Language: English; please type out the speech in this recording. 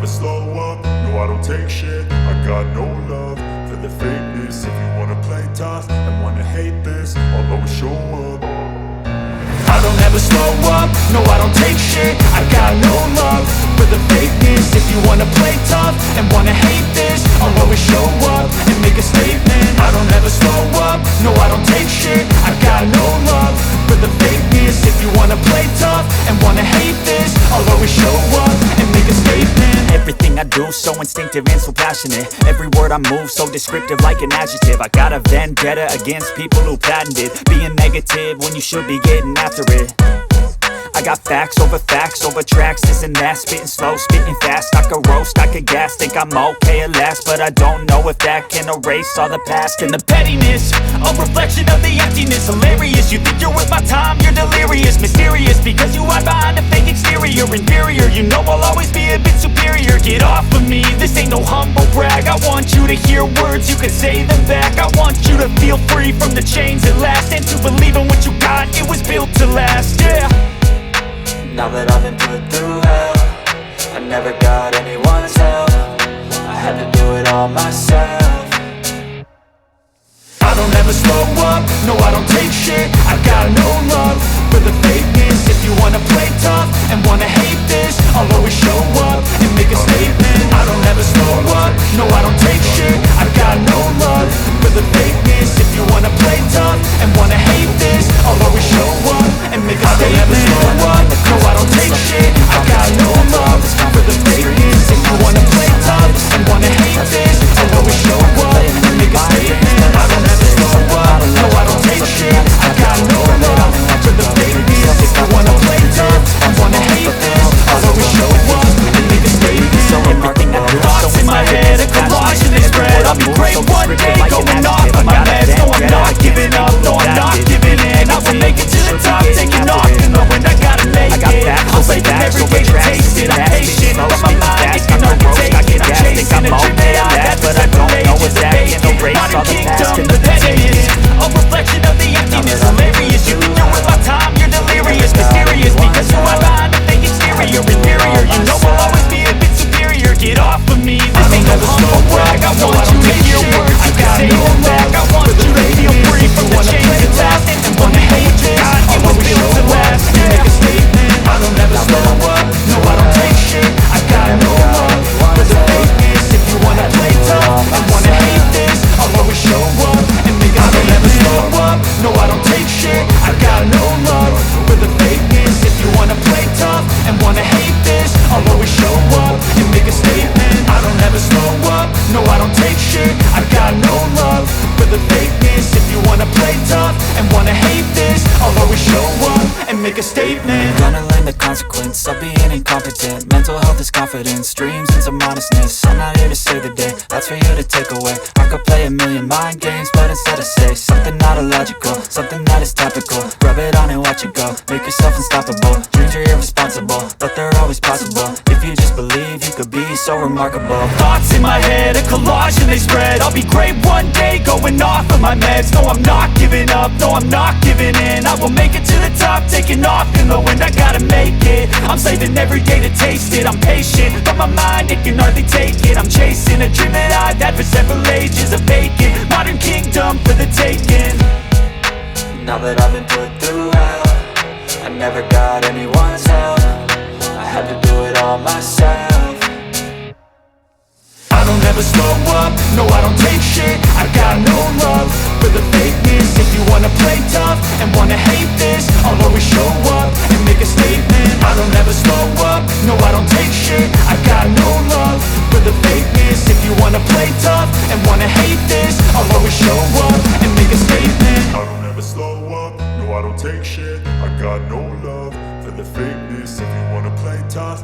slow up, no I don't take shit. I got no love for the fakeness. If you wanna play tough and wanna hate this, I'll always show up. I don't ever slow up, no I don't take shit. I got no love for the fakeness. If you wanna play tough and wanna hate this, I'll always show up and make a statement. I don't ever slow up, no I don't take shit. I got no love for the fakeness. If you wanna play tough and wanna hate this, I'll always show up and make a statement. Everything I do so instinctive and so passionate. Every word I move so descriptive like an adjective. I got a vendetta against people who patented being negative when you should be getting after it. I got facts over tracks, this and that. Spitting slow, spitting fast. I could roast, I could gas. Think I'm okay at last, but I don't know if that can erase all the past. And the pettiness, a reflection of the emptiness. Hilarious, you think you're worth my time, you're delirious. Mysterious, because you hide behind a fake exterior. Inferior, you know I'll always be a bit superior. Get off of me, this ain't no humble brag. I want you to hear words, you can say them back. I want you to feel free from the chains at last, and to believe in what you got, it was built to last, yeah. Now that I've been put through hell, I never got anyone's help. I had to do it all myself. I don't ever slow up, no I don't take shit. I got no love for the fakeness. If you wanna play tough and wanna hate this, I'll always show up and make a statement. I don't ever slow up, no I don't take shit. I got no love for the fakeness. If you wanna play tough and wanna hate this, I'll always show up and make a statement. I don't ever slow up, no I don't take shit. I got no love for the fakeness. If you wanna play tough and wanna hate this, I'll always show up and make a statement. I don't ever slow up, no I don't take shit. I got no love for the fakeness. If you wanna play tough and wanna hate this, I'll always show up and make a statement. Everything I do Thoughts in my head, a collage and they spread. I'll be great one day, going off of my meds. No I'm not giving up, no I'm not giving in. I will make it to the top, taking off, and knowing I gotta make it. I'm saving every day to taste it. I'm patient, but my mind it can overtake it. I'm chasing a dream that I got the type of age is a vacant. Modern kingdom, the pettiness, a reflection of the emptiness. Hilarious, you think you're worth my time, you're delirious. Mysterious, because you are behind a fake exterior. Inferior, you know I'll always be a bit superior. Get off of me, this ain't no humble brag. I want you to hear words, you can say them back. I want you to feel free from the chains at last, and wanna hate this, it was built to last. You make a statement, I don't ever slow up, no I don't take shit. I got no love for the fakeness. If you wanna play tough and wanna hate this, I'll always show up and make a statement. I don't ever slow up, no I don't take shit. I got no love for the fakeness. If you wanna play tough and wanna hate this, I'll always show up and make a statement. I don't ever slow up, no I don't take shit. I got no love for the fakeness. If you wanna play tough and wanna hate this, I'll always show up and make a statement. Gonna learn the consequence of being incompetent. Mental health is confidence, dreams into modestness. I'm not here to save the day, that's for you to take away. I could play a million mind games, but instead I say something not illogical, something that is topical. Rub it on and watch it go, make yourself unstoppable. Dreams are irresponsible, but they're always possible. If you just believe, you could be so remarkable. Thoughts in my head, a collage and they spread. I'll be great one day, going off of my meds. No I'm not giving up, no I'm not giving in. I will make it to the top, taking off in the wind. I gotta make it, I'm saving every day to taste it. I'm patient, but my mind it can hardly take it. I'm chasing a dream that I've had for several ages. A vacant, modern kingdom for the taking. Now that I've been put through hell, I never got anyone's help. I had to do it all myself. I don't ever slow up, no I don't take shit. I got no love for the fakeness. If you wanna play tough and wanna hate this, I'll always show up and make a statement. I don't ever slow up, no I don't take shit. I got no love for the fakeness. If you wanna play tough and wanna hate this, I'll always show up and make a statement. I don't ever slow up, no I don't take shit. I got no love for the fakeness. If you wanna play tough